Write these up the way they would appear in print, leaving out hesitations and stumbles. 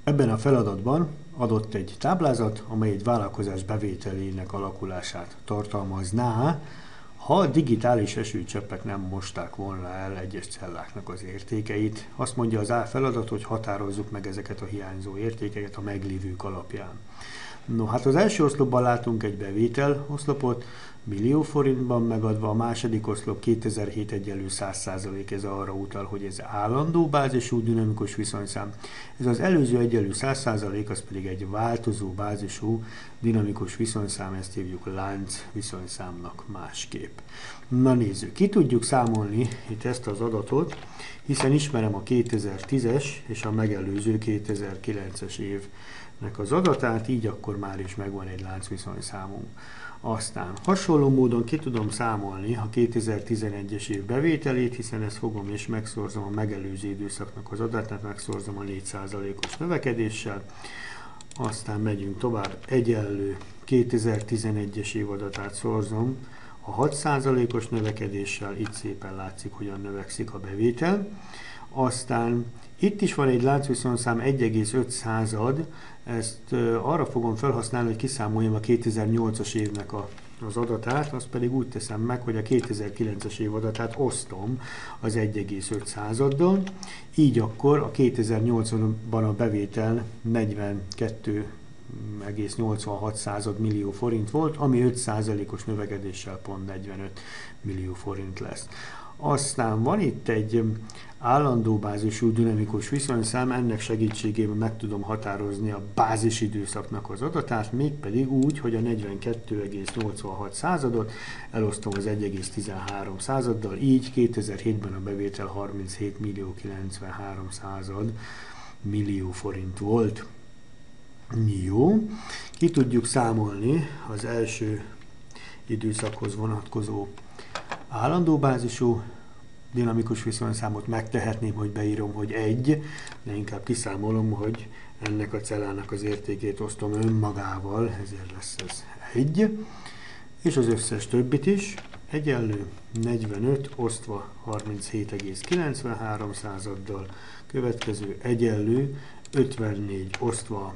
Ebben a feladatban adott egy táblázat, amely egy vállalkozás bevételének alakulását tartalmazná, ha a digitális esőcseppek nem mosták volna el egyes celláknak az értékeit. Azt mondja az A feladat, hogy határozzuk meg ezeket a hiányzó értékeket a meglévők alapján. No, hát az első oszlopban látunk egy bevétel oszlopot, millió forintban megadva, a második oszlop 2007 egyenlő 100%, ez arra utal, hogy ez állandó bázisú dinamikus viszonyszám. Ez az előző egyenlő 100%, az pedig egy változó bázisú dinamikus viszonyszám, ezt hívjuk lánc viszonyszámnak másképp. Na nézzük, ki tudjuk számolni itt ezt az adatot, hiszen ismerem a 2010-es és a megelőző 2009-es évnek az adatát, így akkor már is megvan egy láncviszonyszámunk. Aztán hasonló módon ki tudom számolni a 2011-es év bevételét, hiszen ezt fogom és megszorzom a megelőző időszaknak az adatát, megszorzom a 4%-os növekedéssel. Aztán megyünk tovább, egyenlő 2011-es év adatát szorzom a 6%-os növekedéssel, itt szépen látszik, hogyan növekszik a bevétel. Aztán itt is van egy láncviszonyszám 1,5, ezt arra fogom felhasználni, hogy kiszámoljam a 2008-as évnek az adatát, azt pedig úgy teszem meg, hogy a 2009-es év adatát osztom az 1,5-dal, így akkor a 2008-ban a bevétel 42,86 millió forint volt, ami 5%-os növekedéssel pont 45 millió forint lesz. Aztán van itt egy állandó bázisú dinamikus viszonyszám, ennek segítségével meg tudom határozni a bázisidőszaknak az adatát, mégpedig úgy, hogy a 42,86-ot elosztom az 1,13-dal, így 2007-ben a bevétel 37,93 millió forint volt. Jó, ki tudjuk számolni az első időszakhoz vonatkozó állandó bázisú dinamikus viszonyszámot, megtehetném, hogy beírom, hogy 1, de inkább kiszámolom, hogy ennek a cellának az értékét osztom önmagával, ezért lesz ez 1, és az összes többit is egyenlő 45 osztva 37,93-dal, következő egyenlő 54 osztva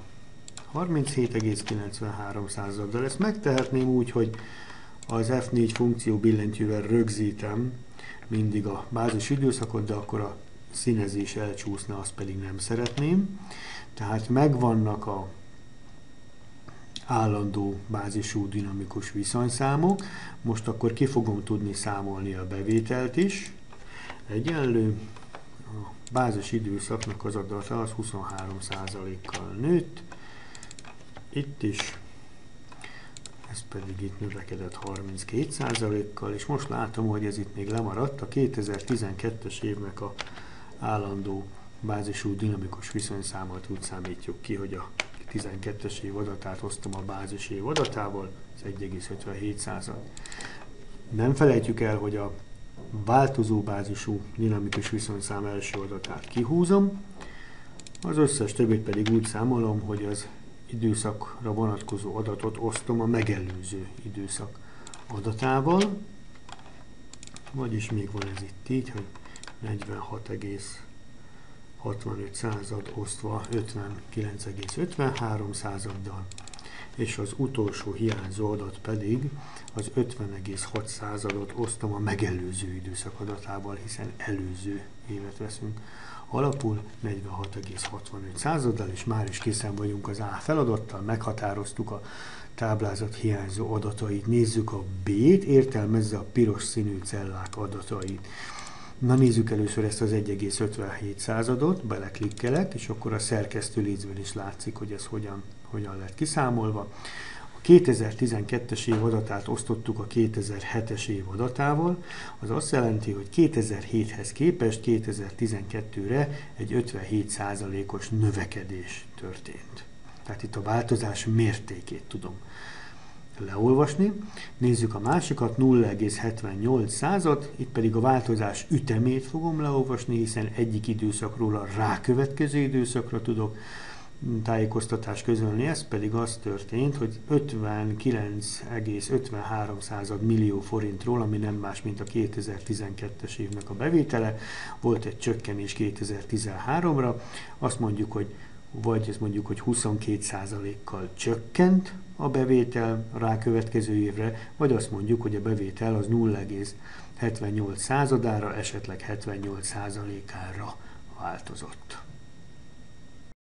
37,93-dal. Ezt megtehetném úgy, hogy az F4 funkció billentyűvel rögzítem mindig a bázis időszakot, de akkor a színezés elcsúszna, azt pedig nem szeretném. Tehát megvannak a állandó bázisú dinamikus viszonyszámok. Most akkor ki fogom tudni számolni a bevételt is. Egyenlő, a bázis időszaknak az adata az 23%-kal nőtt. Itt is, ez pedig itt növekedett 32%-kal, és most látom, hogy ez itt még lemaradt. A 2012-es évnek a állandó bázisú dinamikus viszonyszámot úgy számítjuk ki, hogy a 12-es év adatát osztom a bázis év adatával, ez 1,57. Nem felejtjük el, hogy a változó bázisú dinamikus viszonyszám első adatát kihúzom, az összes többit pedig úgy számolom, hogy az időszakra vonatkozó adatot osztom a megelőző időszak adatával, vagyis még van ez itt így, hogy 46,65 osztva 59,53-dal, és az utolsó hiányzó adat pedig az 50,6-ot osztom a megelőző időszak adatával, hiszen előző évet veszünk alapul 46,65-dal, és már is készen vagyunk az A feladattal, meghatároztuk a táblázat hiányzó adatait. Nézzük a B-t, értelmezze a piros színű cellák adatait. Na nézzük először ezt az 1,57-ot, beleklikkelek, és akkor a szerkesztő lécben is látszik, hogy ez hogyan lett kiszámolva. A 2012-es év adatát osztottuk a 2007-es év adatával, az azt jelenti, hogy 2007-hez képest 2012-re egy 57%-os növekedés történt. Tehát itt a változás mértékét tudom leolvasni. Nézzük a másikat, 0,78, itt pedig a változás ütemét fogom leolvasni, hiszen egyik időszakról a rákövetkező időszakra tudok tájékoztatást közölni, ez pedig az történt, hogy 59,53 millió forintról, ami nem más, mint a 2012-es évnek a bevétele, volt egy csökkenés 2013-ra, azt mondjuk, hogy vagy ezt mondjuk, hogy 22%-kal csökkent a bevétel a rákövetkező évre, vagy azt mondjuk, hogy a bevétel az 0,78%-ára, esetleg 78%-ára változott.